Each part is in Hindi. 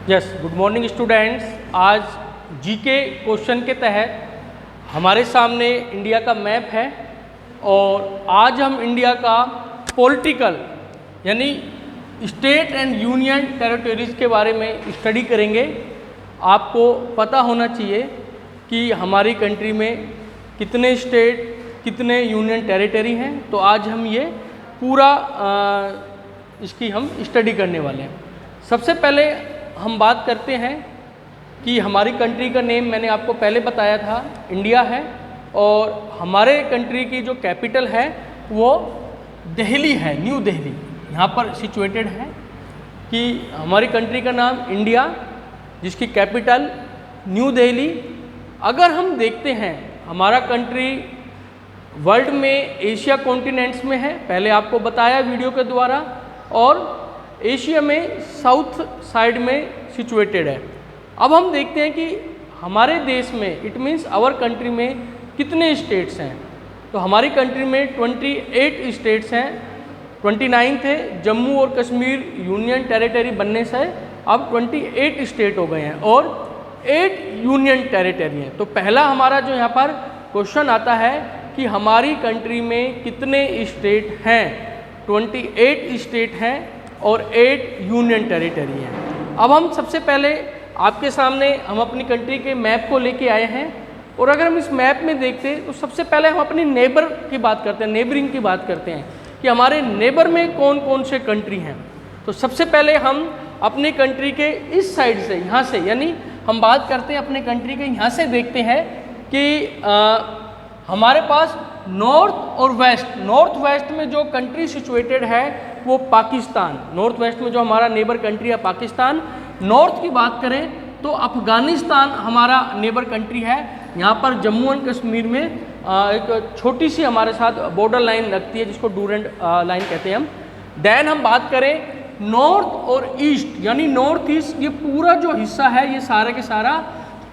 Yes, good morning students. आज जीके क्वेश्चन के तहत हमारे सामने इंडिया का मैप है और आज हम इंडिया का पॉलिटिकल यानी स्टेट एंड यूनियन टेरिटरीज़ के बारे में स्टडी करेंगे। आपको पता होना चाहिए कि हमारी कंट्री में कितने स्टेट कितने यूनियन टेरिटरी हैं, तो आज हम ये पूरा इसकी हम स्टडी करने वाले हैं। सबसे पहले हम बात करते हैं कि हमारी कंट्री का नेम मैंने आपको पहले बताया था, इंडिया है, और हमारे कंट्री की जो कैपिटल है वो दिल्ली है, न्यू दिल्ली यहाँ पर सिचुएटेड है। कि हमारी कंट्री का नाम इंडिया, जिसकी कैपिटल न्यू दिल्ली। अगर हम देखते हैं हमारा कंट्री वर्ल्ड में एशिया कॉन्टिनेंट्स में है, पहले आपको बताया वीडियो के द्वारा, और एशिया में साउथ साइड में सिचुएटेड है। अब हम देखते हैं कि हमारे देश में, इट मीन्स आवर कंट्री में कितने स्टेट्स हैं। तो हमारी कंट्री में 28 स्टेट्स हैं। 29 थे, जम्मू और कश्मीर यूनियन टेरिटरी बनने से अब 28 स्टेट हो गए हैं और 8 यूनियन टेरिटरी हैं। तो पहला हमारा जो यहाँ पर क्वेश्चन आता है कि हमारी कंट्री में कितने स्टेट हैं। 28 स्टेट हैं और 8 यूनियन टेरिटरी हैं। अब हम सबसे पहले आपके सामने हम अपनी कंट्री के मैप को लेके आए हैं, और अगर हम इस मैप में देखते हैं तो सबसे पहले हम अपनी नेबर की बात करते हैं, नेबरिंग की बात करते हैं कि हमारे नेबर में कौन कौन से कंट्री हैं। तो सबसे पहले हम अपनी कंट्री के इस साइड से, यहाँ से, यानी हम बात करते हैं अपने कंट्री के यहाँ से, देखते हैं कि हमारे पास नॉर्थ और वेस्ट, नॉर्थ वेस्ट में जो कंट्री सिचुएटेड है वो पाकिस्तान, नॉर्थ वेस्ट में जो हमारा नेबर कंट्री है पाकिस्तान। नॉर्थ की बात करें तो अफ़गानिस्तान हमारा नेबर कंट्री है। यहाँ पर जम्मू एंड कश्मीर में एक छोटी सी हमारे साथ बॉर्डर लाइन लगती है जिसको डूरेंट लाइन कहते हैं हम। देन हम बात करें नॉर्थ और ईस्ट, यानी नॉर्थ ईस्ट, ये पूरा जो हिस्सा है ये सारा के सारा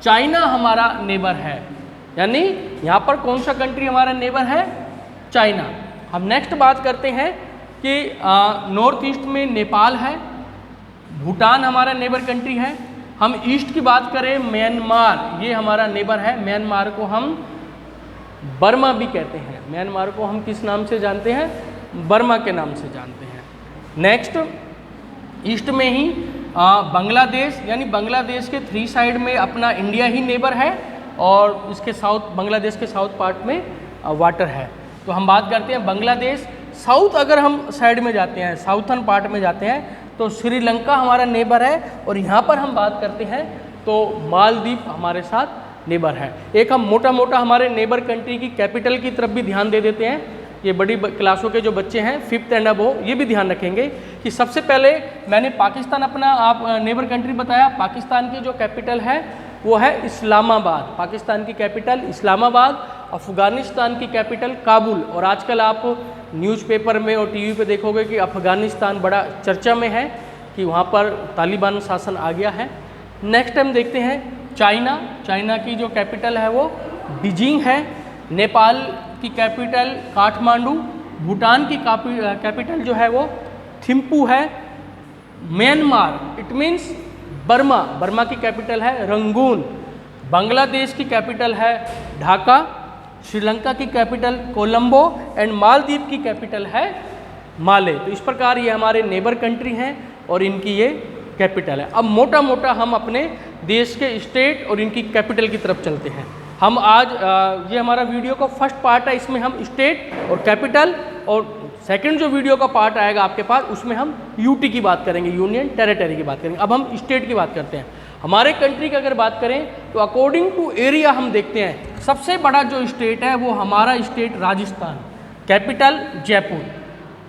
चाइना हमारा नेबर है। यानी यहाँ पर कौन सा कंट्री हमारा नेबर है? चाइना। हम नेक्स्ट बात करते हैं कि नॉर्थ ईस्ट में नेपाल है, भूटान हमारा नेबर कंट्री है। हम ईस्ट की बात करें, म्यांमार, ये हमारा नेबर है। म्यांमार को हम बर्मा भी कहते हैं। म्यांमार को हम किस नाम से जानते हैं? बर्मा के नाम से जानते हैं। नेक्स्ट ईस्ट में ही बांग्लादेश, यानी बांग्लादेश के 3 साइड में अपना इंडिया ही नेबर है, और इसके साउथ, बांग्लादेश के साउथ पार्ट में वाटर है। तो हम बात करते हैं बांग्लादेश। साउथ अगर हम साइड में जाते हैं, साउथर्न पार्ट में जाते हैं, तो श्रीलंका हमारा नेबर है, और यहाँ पर हम बात करते हैं तो मालदीव हमारे साथ नेबर है। एक हम मोटा मोटा हमारे नेबर कंट्री की कैपिटल की तरफ भी ध्यान दे देते हैं। ये बड़ी क्लासों के जो बच्चे हैं 5th एंड अबव, ये भी ध्यान रखेंगे कि सबसे पहले मैंने पाकिस्तान अपना आप नेबर कंट्री बताया। पाकिस्तान की जो कैपिटल है वो है इस्लामाबाद। पाकिस्तान की कैपिटल इस्लामाबाद। अफ़गानिस्तान की कैपिटल काबुल। और आजकल आप न्यूज़पेपर में और टीवी पे देखोगे कि अफ़गानिस्तान बड़ा चर्चा में है कि वहाँ पर तालिबान शासन आ गया है। नेक्स्ट टाइम देखते हैं चाइना। चाइना की जो कैपिटल है वो बीजिंग है। नेपाल की कैपिटल काठमांडू। भूटान की कैपिटल जो है वो थिम्पू है। Myanmar, it means Burma, Burma की कैपिटल है रंगून। बांग्लादेश की कैपिटल है ढाका। श्रीलंका की कैपिटल कोलंबो, एंड मालदीव की कैपिटल है माले। तो इस प्रकार ये हमारे नेबर कंट्री हैं और इनकी ये कैपिटल है। अब मोटा मोटा हम अपने देश के स्टेट और इनकी कैपिटल की तरफ चलते हैं। हम आज ये हमारा वीडियो का फर्स्ट पार्ट है, इसमें हम स्टेट और कैपिटल, और सेकंड जो वीडियो का पार्ट आएगा आपके पास उसमें हम यूटी की बात करेंगे, यूनियन टेरिटरी की बात करेंगे। अब हम स्टेट की बात करते हैं। हमारे कंट्री की अगर बात करें तो अकॉर्डिंग टू एरिया हम देखते हैं सबसे बड़ा जो स्टेट है वो हमारा स्टेट राजस्थान, कैपिटल जयपुर।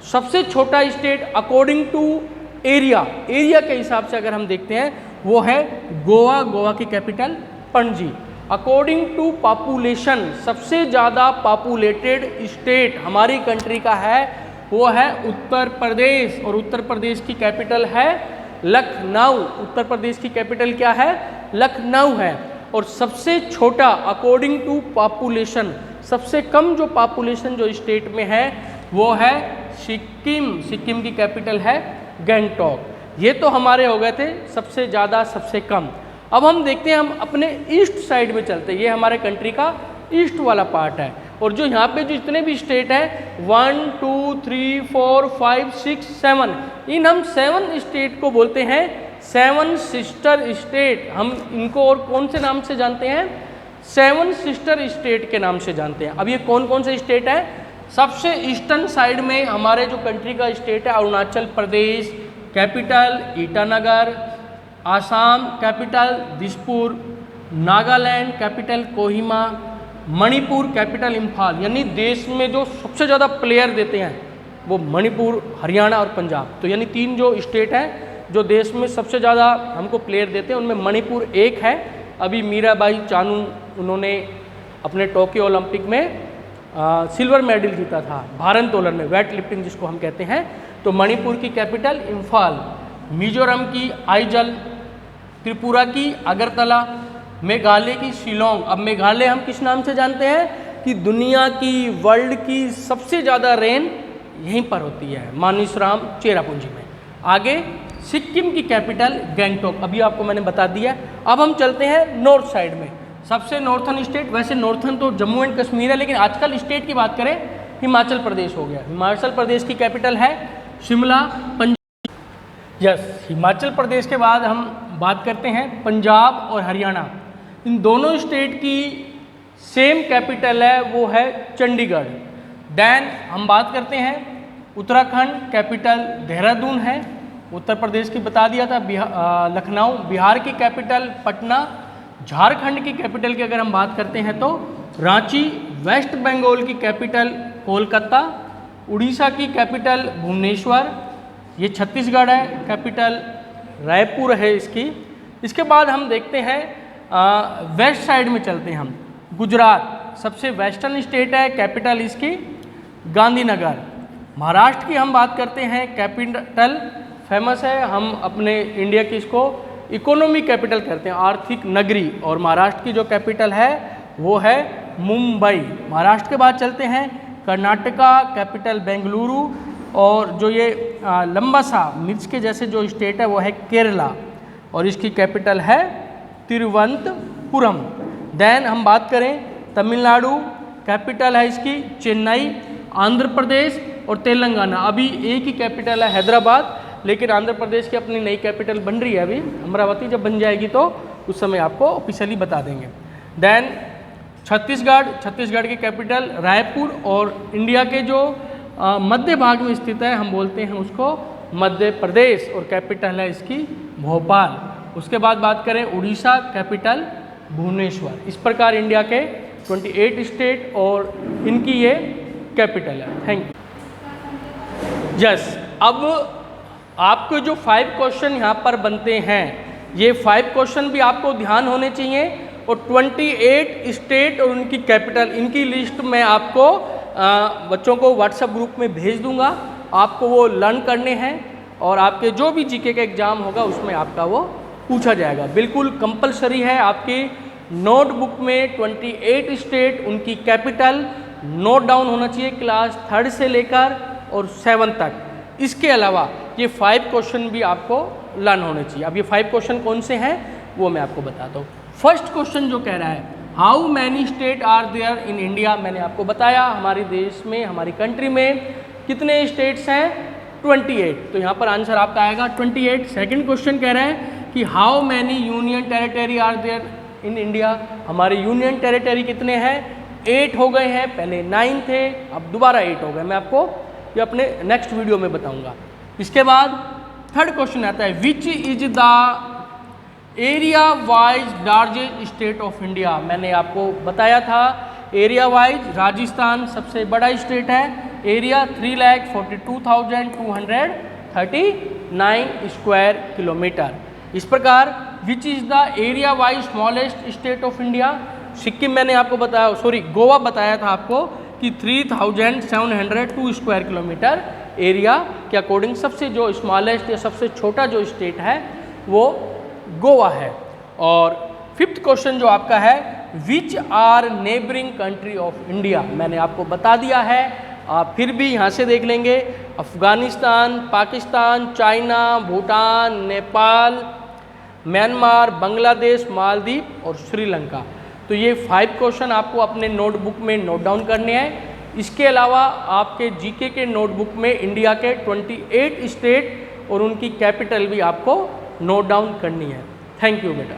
सबसे छोटा state according to area, area के हिसाब से अगर हम देखते हैं वो है गोवा। गोवा की capital Panaji. According to population सबसे ज़्यादा पॉपुलेटेड स्टेट हमारी कंट्री का है वो है उत्तर प्रदेश, और उत्तर प्रदेश की कैपिटल है लखनऊ। उत्तर प्रदेश की कैपिटल क्या है? लखनऊ है। और सबसे छोटा अकॉर्डिंग टू पॉपुलेशन, सबसे कम जो पॉपुलेशन जो स्टेट में है वो है सिक्किम। सिक्किम की कैपिटल है गैंगटॉक। ये तो हमारे हो गए थे सबसे ज़्यादा सबसे कम। अब हम देखते हैं, हम अपने ईस्ट साइड में चलते हैं। ये हमारे कंट्री का ईस्ट वाला पार्ट है, और जो यहाँ पे जो जितने भी स्टेट हैं 1 2 3 4 5 6 7, इन हम 7 स्टेट को बोलते हैं 7 सिस्टर स्टेट। हम इनको और कौन से नाम से जानते हैं? 7 सिस्टर स्टेट के नाम से जानते हैं। अब ये कौन कौन से स्टेट हैं? सबसे ईस्टर्न साइड में हमारे जो कंट्री का स्टेट है Arunachal Pradesh, capital Itanagar. Assam capital Dispur. Nagaland capital Kohima. Manipur capital Imphal. यानी देश में जो सबसे ज़्यादा प्लेयर देते हैं वो मणिपुर, हरियाणा और पंजाब। तो यानी 3 जो स्टेट हैं जो देश में सबसे ज़्यादा हमको प्लेयर देते हैं, उनमें मणिपुर एक है। अभी मीराबाई चानू उन्होंने अपने टोक्यो ओलंपिक में सिल्वर मेडल जीता था भारोत्तोलन में, वेट लिफ्टिंग जिसको हम कहते हैं। तो मणिपुर की कैपिटल इम्फाल, मिजोरम की आइजल, त्रिपुरा की अगरतला, मेघालय की शिलोंग। अब मेघालय हम किस नाम से जानते हैं कि दुनिया की, वर्ल्ड की सबसे ज़्यादा रेन यहीं पर होती है, मानिसराम चेरापूंजी में। आगे सिक्किम की कैपिटल गैंगटॉक, अभी आपको मैंने बता दिया। अब हम चलते हैं नॉर्थ साइड में। सबसे नॉर्थन स्टेट, वैसे नॉर्थन तो जम्मू एंड कश्मीर है, लेकिन आजकल स्टेट की बात करें हिमाचल प्रदेश हो गया। हिमाचल प्रदेश की कैपिटल है शिमला। यस, हिमाचल प्रदेश के बाद हम बात करते हैं पंजाब और हरियाणा। इन दोनों स्टेट की सेम कैपिटल है, वो है चंडीगढ़। देन हम बात करते हैं उत्तराखंड, कैपिटल देहरादून है। उत्तर प्रदेश की बता दिया था, लखनऊ। बिहार की कैपिटल पटना। झारखंड की कैपिटल की अगर हम बात करते हैं तो रांची। वेस्ट बंगाल की कैपिटल कोलकाता। उड़ीसा की कैपिटल भुवनेश्वर। ये छत्तीसगढ़ है, कैपिटल रायपुर है इसकी। इसके बाद हम देखते हैं वेस्ट साइड में चलते हैं हम। गुजरात सबसे वेस्टर्न स्टेट है, कैपिटल इसकी गांधीनगर। महाराष्ट्र की हम बात करते हैं, कैपिटल फेमस है, हम अपने इंडिया की इसको इकोनॉमी कैपिटल कहते हैं, आर्थिक नगरी। और महाराष्ट्र की जो कैपिटल है वो है मुंबई। महाराष्ट्र के बाद चलते हैं कर्नाटका, कैपिटल बेंगलुरु। और जो ये लंबा सा मिर्च के जैसे जो स्टेट है वो है केरला, और इसकी कैपिटल है तिरुवनंतपुरम। देन हम बात करें तमिलनाडु, कैपिटल है इसकी चेन्नई। आंध्र प्रदेश और तेलंगाना, अभी एक ही कैपिटल है हैदराबाद, लेकिन आंध्र प्रदेश की अपनी नई कैपिटल बन रही है अभी, अमरावती। जब बन जाएगी तो उस समय आपको ऑफिशियली बता देंगे। देन छत्तीसगढ़ की कैपिटल रायपुर। और इंडिया के जो मध्य भाग में स्थित है हम बोलते हैं उसको मध्य प्रदेश, और कैपिटल है इसकी भोपाल। उसके बाद बात करें उड़ीसा, कैपिटल भुवनेश्वर। इस प्रकार इंडिया के 28 स्टेट और इनकी ये कैपिटल है। Thank you. यस, अब आपको जो 5 क्वेश्चन यहाँ पर बनते हैं, ये 5 क्वेश्चन भी आपको ध्यान होने चाहिए। और 28 स्टेट और उनकी कैपिटल, इनकी लिस्ट मैं आपको बच्चों को व्हाट्सएप ग्रुप में भेज दूंगा। आपको वो लर्न करने हैं, और आपके जो भी जीके का एग्ज़ाम होगा उसमें आपका वो पूछा जाएगा। बिल्कुल कंपलसरी है, आपकी नोटबुक में 28 स्टेट, उनकी कैपिटल नोट डाउन होना चाहिए, क्लास 3rd से लेकर और 7th तक। इसके अलावा ये 5 क्वेश्चन भी आपको लर्न होने चाहिए। अब ये 5 क्वेश्चन कौन से हैं वो मैं आपको बताता हूँ। फर्स्ट क्वेश्चन जो कह रहा है, how many state are there in India. मैंने आपको बताया हमारे देश में, हमारी कंट्री में कितने स्टेट्स हैं, 28। तो यहाँ पर आंसर आपका आएगा 28। सेकंड क्वेश्चन कह रहा है कि how many union territory are there in India. हमारे यूनियन टेरिटरी कितने हैं, 8 हो गए हैं, पहले 9 थे, अब दोबारा 8 हो गए। मैं आपको ये अपने नेक्स्ट वीडियो में बताऊंगा। इसके बाद थर्ड क्वेश्चन आता है, which is the area wise largest state of India. मैंने आपको बताया था एरिया वाइज राजस्थान सबसे बड़ा स्टेट है, एरिया 3,42,239 स्क्वायर किलोमीटर। इस प्रकार which is the area wise smallest state of India. Sikkim मैंने आपको बताया, सॉरी गोवा बताया था आपको कि 3,702 स्क्वायर किलोमीटर एरिया के अकॉर्डिंग सबसे जो स्मॉलेस्ट या सबसे छोटा जो स्टेट है वो गोवा है। और फिफ्थ क्वेश्चन जो आपका है, which are neighbouring country of India. मैंने आपको बता दिया है आप फिर भी यहाँ से देख लेंगे, अफ़गानिस्तान, पाकिस्तान, चाइना, भूटान, नेपाल, म्यांमार, बांग्लादेश, मालदीव और श्रीलंका। तो ये 5 क्वेश्चन आपको अपने नोटबुक में नोट डाउन करने हैं। इसके अलावा आपके जीके के नोटबुक में इंडिया के 28 स्टेट और उनकी कैपिटल भी आपको नोट डाउन करनी है। थैंक यू बेटा।